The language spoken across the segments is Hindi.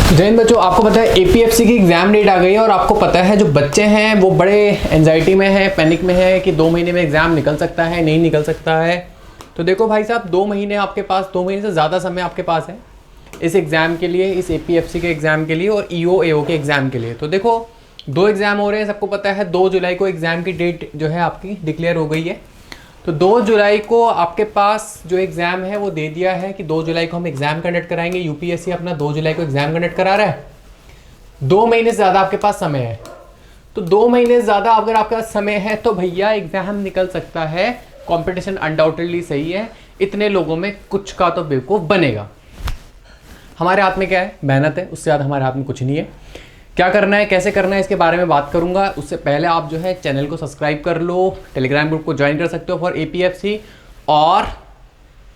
जैन बच्चों, आपको पता है एपीएफसी की एग्जाम डेट आ गई है और आपको पता है जो बच्चे हैं वो बड़े एंजाइटी में हैं, पैनिक में है कि 2 महीने में एग्जाम निकल सकता है, नहीं निकल सकता है। तो देखो भाई साहब, 2 महीने आपके पास, 2 महीने से ज़्यादा समय आपके पास है इस एग्ज़ाम के लिए, इस एपीएफसी के एग्ज़ाम के लिए और ईओ एओ के एग्ज़ाम के लिए। तो देखो 2 एग्ज़ाम हो रहे हैं, सबको पता है 2 जुलाई को एग्ज़ाम की डेट जो है आपकी डिक्लेयर हो गई है। तो 2 जुलाई को आपके पास जो एग्ज़ाम है वो दे दिया है कि 2 जुलाई को हम एग्ज़ाम कंडक्ट कराएंगे। यूपीएससी अपना 2 जुलाई को एग्ज़ाम कंडक्ट करा रहा है। 2 महीने से ज़्यादा आपके पास समय है। तो 2 महीने से ज़्यादा अगर आपके पास समय है तो भैया एग्ज़ाम निकल सकता है। कंपटीशन अनडाउटेडली सही है, इतने लोगों में कुछ का तो बेवकूफ़ बनेगा। हमारे हाथ में क्या है? मेहनत है, उससे ज़्यादा हमारे हाथ में कुछ नहीं है। क्या करना है, कैसे करना है, इसके बारे में बात करूंगा। उससे पहले आप जो है चैनल को सब्सक्राइब कर लो, टेलीग्राम ग्रुप को ज्वाइन कर सकते हो फॉर एपीएफसी, और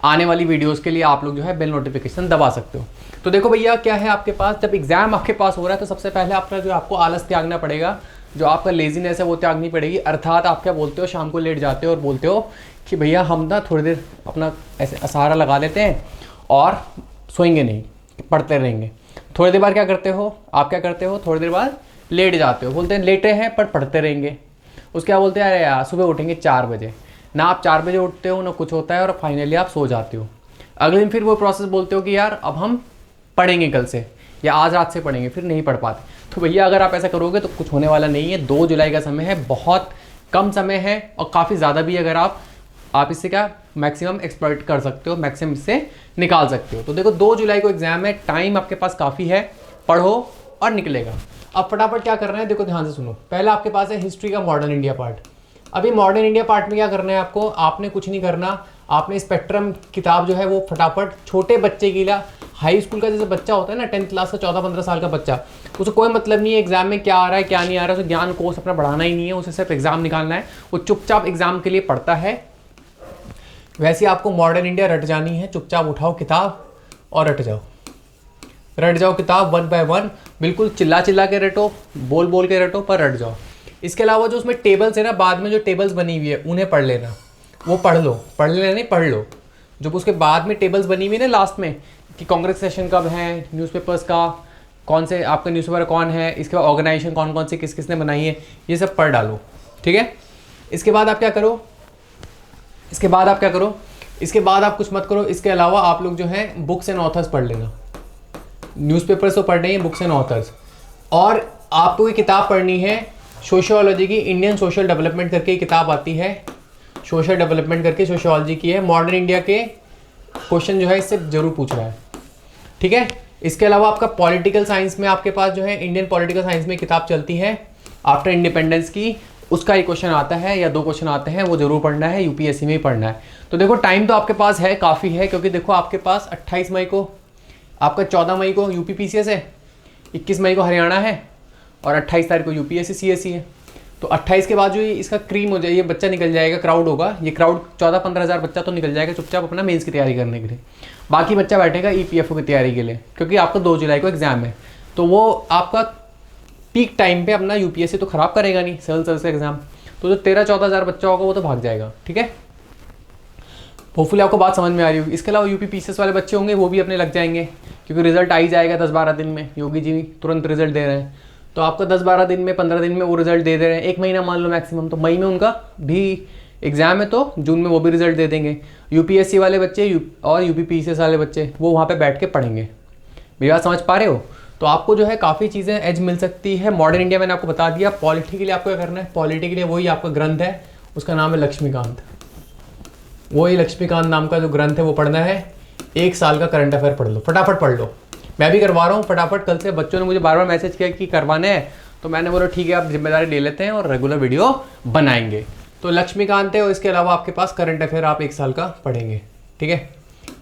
आने वाली वीडियोस के लिए आप लोग जो है बेल नोटिफिकेशन दबा सकते हो। तो देखो भैया क्या है आपके पास, जब एग्जाम आपके पास हो रहा है तो सबसे पहले आपका जो आपको आलस त्यागना पड़ेगा, जो आपका लेजीनेस है वो त्यागनी पड़ेगी। अर्थात आप क्या बोलते हो, शाम को लेट जाते हो और बोलते हो कि भैया हम ना थोड़ी देर अपना ऐसे सहारा लगा लेते हैं और सोएंगे नहीं, पढ़ते रहेंगे। थोड़ी देर बाद क्या करते हो आप, क्या करते हो, थोड़ी देर बाद लेट जाते हो, बोलते हैं लेटे हैं पर पढ़ते रहेंगे। उसके क्या बोलते हैं, अरे यार सुबह उठेंगे 4 बजे। ना आप 4 बजे उठते हो, ना कुछ होता है, और फाइनली आप सो जाते हो। अगले दिन फिर वो प्रोसेस बोलते हो कि यार अब हम पढ़ेंगे कल से, या आज रात से पढ़ेंगे, फिर नहीं पढ़ पाते। तो भैया अगर आप ऐसा करोगे तो कुछ होने वाला नहीं है। 2 जुलाई का समय है, बहुत कम समय है, और काफ़ी ज़्यादा भी अगर आप इससे क्या मैक्सिमम एक्सप्लॉइट कर सकते हो, मैक्सिमम इससे निकाल सकते हो। तो देखो 2 जुलाई को एग्जाम है, टाइम आपके पास काफ़ी है, पढ़ो और निकलेगा। अब फटाफट क्या करना है, देखो ध्यान से सुनो। पहला आपके पास है हिस्ट्री का मॉडर्न इंडिया पार्ट। अभी मॉडर्न इंडिया पार्ट में क्या करना है आपको, आपने कुछ नहीं करना। आपने स्पेक्ट्रम किताब जो है वो फटाफट छोटे बच्चे के लिए, हाई स्कूल का जैसे बच्चा होता है ना, 10th क्लास का 14-15 साल का बच्चा, उसे कोई मतलब नहीं है एग्जाम में क्या आ रहा है क्या नहीं आ रहा है, उसे ज्ञान कोर्स अपना बढ़ाना ही नहीं है, उसे सिर्फ एग्जाम निकालना है। वो चुपचाप एग्जाम के लिए पढ़ता है। वैसे आपको मॉडर्न इंडिया रट जानी है। चुपचाप उठाओ किताब और रट जाओ किताब 1 by 1, बिल्कुल चिल्ला चिल्ला के रटो, बोल बोल के रटो, पर रट जाओ। इसके अलावा जो उसमें टेबल्स है ना, बाद में जो टेबल्स बनी हुई है उन्हें पढ़ लेना, वो पढ़ लो, पढ़ लेना नहीं पढ़ लो। जो उसके बाद में टेबल्स बनी हुई है ना लास्ट में, कि कांग्रेस सेशन कब है, न्यूज़पेपर्स का कौन से, आपका न्यूज़पेपर कौन है, इसके बाद ऑर्गेनाइजेशन कौन कौन से किस किसने बनाई है, ये सब पढ़ डालो, ठीक है। इसके बाद आप क्या करो, इसके बाद आप कुछ मत करो। इसके अलावा आप लोग जो है बुक्स एंड ऑथर्स पढ़ लेना। न्यूज़पेपर्स तो पढ़ने हैं, बुक्स एंड ऑथर्स। और आपको ये किताब पढ़नी है सोशियोलॉजी की, इंडियन सोशल डेवलपमेंट करके किताब आती है, सोशल डेवलपमेंट करके, सोशियोलॉजी की है। मॉडर्न इंडिया के क्वेश्चन जो है इससे जरूर पूछ रहा है, ठीक है। इसके अलावा आपका पॉलिटिकल साइंस में आपके पास जो है इंडियन पॉलिटिकल साइंस में किताब चलती है आफ्टर इंडिपेंडेंस की, उसका एक क्वेश्चन आता है या 2 क्वेश्चन आते हैं, वो जरूर पढ़ना है, यूपीएससी में ही पढ़ना है। तो देखो टाइम तो आपके पास है, काफ़ी है, क्योंकि देखो आपके पास 28 मई को, आपका 14 मई को यूपी पीसीएस है, 21 मई को हरियाणा है, और 28 तारीख को यूपीएससी सीएससी है। तो 28 के बाद जो इसका क्रीम हो जाए, ये बच्चा निकल जाएगा, क्राउड होगा, ये क्राउड 14-15 हज़ार बच्चा तो निकल जाएगा चुपचाप अपना मेंस की तैयारी करने के लिए। बाकी बच्चा बैठेगा ईपीएफओ की तैयारी के लिए, क्योंकि आपका 2 जुलाई को एग्जाम है। तो वो आपका पीक टाइम पे अपना यूपीएससी तो खराब करेगा नहीं, सिविल सर्विस का एग्जाम। तो जो 13-14 हज़ार बच्चा होगा वो तो भाग जाएगा, ठीक है। होपफुली आपको बात समझ में आ रही होगी। इसके अलावा यूपी पीसीएस वाले बच्चे होंगे वो भी अपने लग जाएंगे, क्योंकि रिजल्ट आ ही जाएगा 10-12 दिन में। योगी जी तुरंत रिजल्ट दे रहे हैं, तो आपका 10-12 दिन में, 15 दिन में वो रिजल्ट दे रहे हैं। 1 महीना मान लो मैक्सिमम, तो मई में उनका भी एग्जाम है, तो जून में वो भी रिजल्ट दे देंगे। यूपीएससी वाले बच्चे और यूपी पीसीएस वाले बच्चे वो वहाँ पे बैठ के पढ़ेंगे। मेरी बात समझ पा रहे हो? तो आपको जो है काफ़ी चीज़ें एज मिल सकती है। मॉडर्न इंडिया मैंने आपको बता दिया। पॉलिटी के लिए आपको क्या करना है, पॉलिटी के लिए वही आपका ग्रंथ है, उसका नाम है लक्ष्मीकांत। वही लक्ष्मीकांत नाम का जो ग्रंथ है वो पढ़ना है। 1 साल का करंट अफेयर पढ़ लो, फटाफट पढ़ लो। मैं भी करवा रहा हूँ फटाफट। कल से बच्चों ने मुझे बार बार मैसेज किया कि करवाने हैं, तो मैंने बोला ठीक है आप जिम्मेदारी ले लेते हैं और रेगुलर वीडियो बनाएंगे। तो लक्ष्मीकांत है, और इसके अलावा आपके पास करंट अफेयर आप 1 साल का पढ़ेंगे, ठीक है।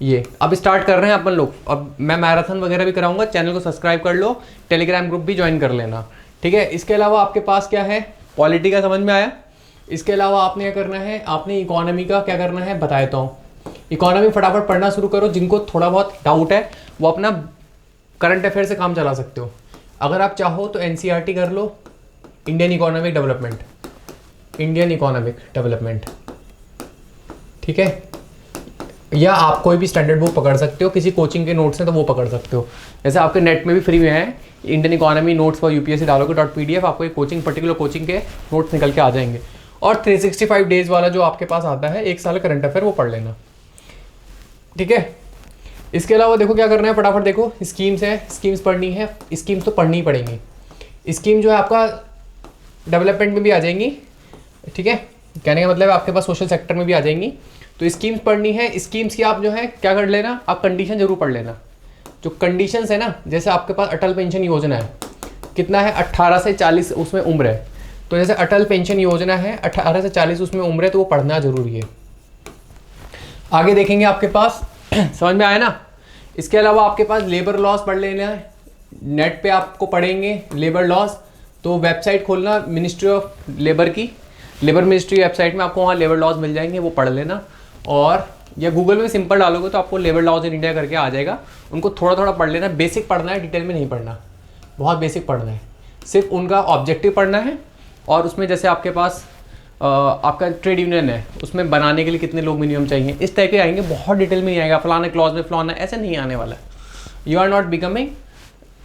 ये अब स्टार्ट कर रहे हैं अपन लोग। अब मैं मैराथन वगैरह भी कराऊंगा, चैनल को सब्सक्राइब कर लो, टेलीग्राम ग्रुप भी ज्वाइन कर लेना, ठीक है। इसके अलावा आपके पास क्या है, पॉलिटी का समझ में आया। इसके अलावा आपने क्या करना है, आपने इकोनॉमी का क्या करना है बता देता हूँ। इकोनॉमी फटाफट पढ़ना शुरू करो। जिनको थोड़ा बहुत डाउट है वो अपना करंट अफेयर से काम चला सकते हो। अगर आप चाहो तो एनसीईआरटी कर लो, इंडियन इकोनॉमिक डेवलपमेंट, ठीक है। या आप कोई भी स्टैंडर्ड बुक पकड़ सकते हो, किसी कोचिंग के नोट्स हैं तो वो पकड़ सकते हो। जैसे आपके नेट में भी फ्री में है, Indian economy notes for UPSC डालोगे .pdf, आपको एक कोचिंग पर्टिकुलर कोचिंग के नोट्स निकल के आ जाएंगे। और 365 डेज वाला जो आपके पास आता है, एक साल करंट अफेयर, वो पढ़ लेना, ठीक है। इसके अलावा देखो क्या करना है, फटाफट देखो, स्कीम्स है, स्कीम्स पढ़नी है, स्कीम्स तो पढ़नी ही पड़ेंगी। स्कीम जो है आपका डेवलपमेंट में भी आ जाएंगी, ठीक है, कहने का मतलब आपके पास सोशल सेक्टर में भी आ जाएंगी। तो स्कीम्स पढ़नी है, स्कीम्स की आप जो है क्या कर लेना, आप कंडीशन जरूर पढ़ लेना। जो कंडीशंस है ना, जैसे आपके पास अटल पेंशन योजना है, कितना है, 18 से 40 उसमें उम्र है, तो जैसे अटल पेंशन योजना है 18 से 40 उसमें उम्र है, तो वो पढ़ना जरूरी है। आगे देखेंगे आपके पास समझ में आया ना। इसके अलावा आपके पास लेबर लॉस पढ़ लेना है, नेट पे आपको पढ़ेंगे लेबर लॉस। तो वेबसाइट खोलना मिनिस्ट्री ऑफ लेबर की, लेबर मिनिस्ट्री वेबसाइट में आपको वहाँ लेबर लॉज मिल जाएंगे, वो पढ़ लेना। और या गूगल में सिंपल डालोगे तो आपको लेबर लॉज इन इंडिया करके आ जाएगा, उनको थोड़ा थोड़ा पढ़ लेना। बेसिक पढ़ना है, डिटेल में नहीं पढ़ना, बहुत बेसिक पढ़ना है, सिर्फ उनका ऑब्जेक्टिव पढ़ना है। और उसमें जैसे आपके पास आपका ट्रेड यूनियन है, उसमें बनाने के लिए कितने लोग मिनिमम चाहिए, इस टाइप के आएंगे, बहुत डिटेल में नहीं आएगा, फलाना क्लॉज में फलाना, ऐसे नहीं आने वाला। You are not becoming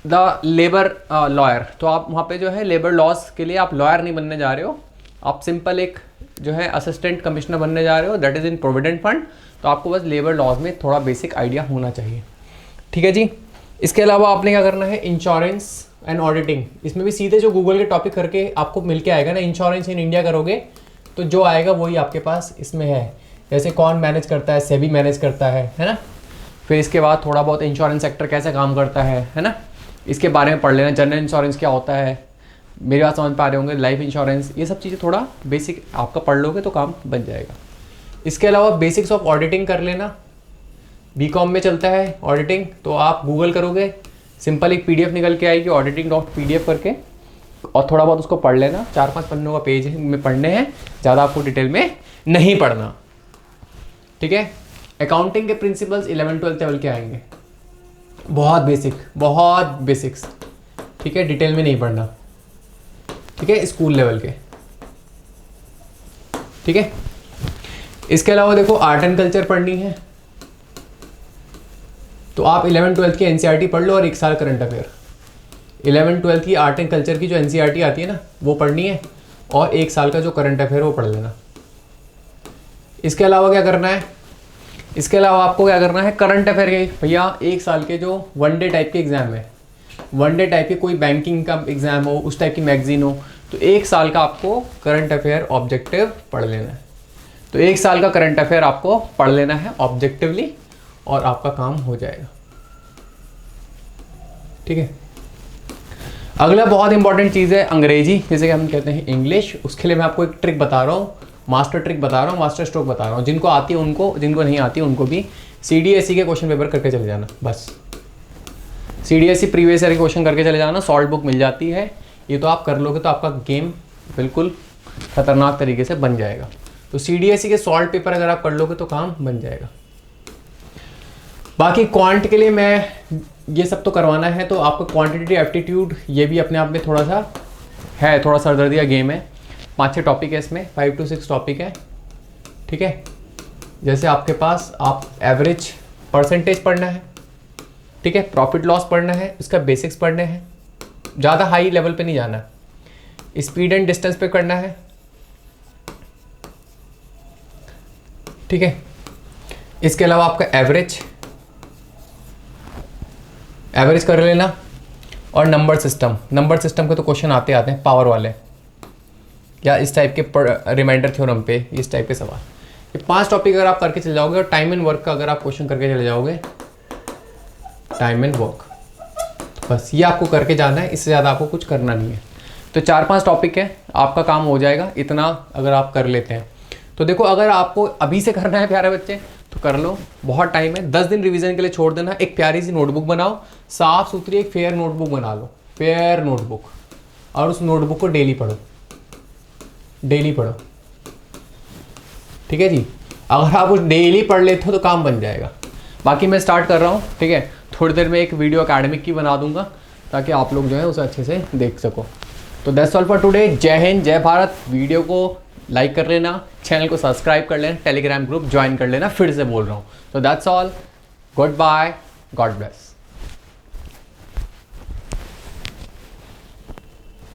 the labour lawyer. तो आप वहाँ पे जो है लेबर लॉस के लिए आप लॉयर नहीं बनने जा रहे हो, आप सिंपल एक जो है असिस्टेंट कमिश्नर बनने जा रहे हो, that is in provident fund. तो आपको बस लेबर लॉज में थोड़ा बेसिक आइडिया होना चाहिए, ठीक है जी। इसके अलावा आपने क्या करना है, इंश्योरेंस एंड ऑडिटिंग, इसमें भी सीधे जो गूगल के टॉपिक करके आपको मिल के आएगा ना, इंश्योरेंस इन इंडिया करोगे तो जो आएगा वही आपके पास इसमें है। जैसे कौन मैनेज करता है, सेबी मैनेज करता है ना। फिर इसके बाद थोड़ा बहुत इंश्योरेंस सेक्टर कैसे काम करता है ना, इसके बारे में पढ़ लेना। जनरल इंश्योरेंस क्या होता है, मेरी बात समझ पा रहे होंगे, लाइफ इंश्योरेंस, ये सब चीज़ें थोड़ा बेसिक आपका पढ़ लोगे तो काम बन जाएगा। इसके अलावा बेसिक्स ऑफ ऑडिटिंग कर लेना, बीकॉम में चलता है ऑडिटिंग, तो आप गूगल करोगे, सिंपल एक पीडीएफ निकल के आएगी auditing.pdf करके, और थोड़ा बहुत उसको पढ़ लेना। 4-5 पन्नों का पेज में पढ़ने हैं, ज़्यादा आपको डिटेल में नहीं पढ़ना, ठीक है। अकाउंटिंग के प्रिंसिपल्स 11-12 लेवल के आएंगे, बहुत बेसिक, बहुत बेसिक्स, ठीक है, डिटेल में नहीं पढ़ना, ठीक है, स्कूल लेवल के, ठीक है। इसके अलावा देखो आर्ट एंड कल्चर पढ़नी है, तो आप 11-12 की एनसीईआरटी पढ़ लो और एक साल करंट अफेयर। 11-12 की आर्ट एंड कल्चर की जो एनसीईआरटी आती है ना, वो पढ़नी है, और एक साल का जो करंट अफेयर वो पढ़ लेना। इसके अलावा क्या करना है, इसके अलावा आपको क्या करना है, करंट अफेयर के भैया एक साल के जो वनडे टाइप के एग्जाम है, वनडे टाइप के कोई बैंकिंग का एग्जाम हो, उस टाइप की मैगजीन हो, तो एक साल का आपको करंट अफेयर ऑब्जेक्टिव पढ़ लेना है। तो एक साल का करंट अफेयर आपको पढ़ लेना है ऑब्जेक्टिवली, और आपका काम हो जाएगा, ठीक है। अगला बहुत इंपॉर्टेंट चीज़ है अंग्रेजी, जैसे कि हम कहते हैं इंग्लिश। उसके लिए मैं आपको एक ट्रिक बता रहा हूँ, मास्टर ट्रिक बता रहा हूँ, मास्टर स्ट्रोक बता रहा हूँ। जिनको आती है उनको, जिनको नहीं आती है उनको भी CDSE के क्वेश्चन पेपर करके चले जाना, बस CDSE प्रीवियस ईयर के क्वेश्चन करके चले जाना, सॉल्ट बुक मिल जाती है। ये तो आप कर लोगे तो आपका गेम बिल्कुल खतरनाक तरीके से बन जाएगा। तो CDSE के सॉल्ट पेपर अगर आप कर लोगे तो काम बन जाएगा। बाकी क्वांट के लिए मैं ये सब तो करवाना है, तो आपको क्वांटिटेटिव एप्टीट्यूड ये भी अपने आप में थोड़ा सा है, थोड़ा सरदर्दिया गेम है। 5-6 टॉपिक है इसमें, 5 to 6 टॉपिक है, ठीक है। जैसे आपके पास आप एवरेज परसेंटेज पढ़ना है, ठीक है, प्रॉफिट लॉस पढ़ना है, इसका बेसिक्स पढ़ने हैं, ज़्यादा हाई लेवल पे नहीं जाना, स्पीड एंड डिस्टेंस पे करना है, ठीक है। इसके अलावा आपका एवरेज कर लेना, और नंबर सिस्टम के तो क्वेश्चन आते हैं पावर वाले, या इस टाइप के रिमाइंडर थ्योरम पे, इस टाइप के सवाल। ये 5 टॉपिक अगर आप करके चले जाओगे, और टाइम एंड वर्क का अगर आप क्वेश्चन करके चले जाओगे, टाइम एंड वर्क, बस ये आपको करके जाना है, इससे ज़्यादा आपको कुछ करना नहीं है। तो 4-5 टॉपिक है, आपका काम हो जाएगा इतना अगर आप कर लेते हैं। तो देखो, अगर आपको अभी से करना है प्यारे बच्चे तो कर लो, बहुत टाइम है, 10 दिन रिवीजन के लिए छोड़ देना। एक प्यारी सी नोटबुक बनाओ, साफ सुथरी एक फेयर नोटबुक बना लो, फेयर नोटबुक, और उस नोटबुक को डेली पढ़ो, ठीक है जी। अगर आप उस डेली पढ़ लेते हो तो काम बन जाएगा। बाकी मैं स्टार्ट कर रहा हूँ, ठीक है, थोड़ी देर में एक वीडियो एकेडमिक की बना दूंगा ताकि आप लोग जो है उसे अच्छे से देख सको। तो दैट्स ऑल फॉर टुडे। जय हिंद, जय भारत। वीडियो को लाइक कर लेना, चैनल को सब्सक्राइब कर लेना, टेलीग्राम ग्रुप ज्वाइन कर लेना, फिर से बोल रहा हूँ। तो that's all, good bye, God bless.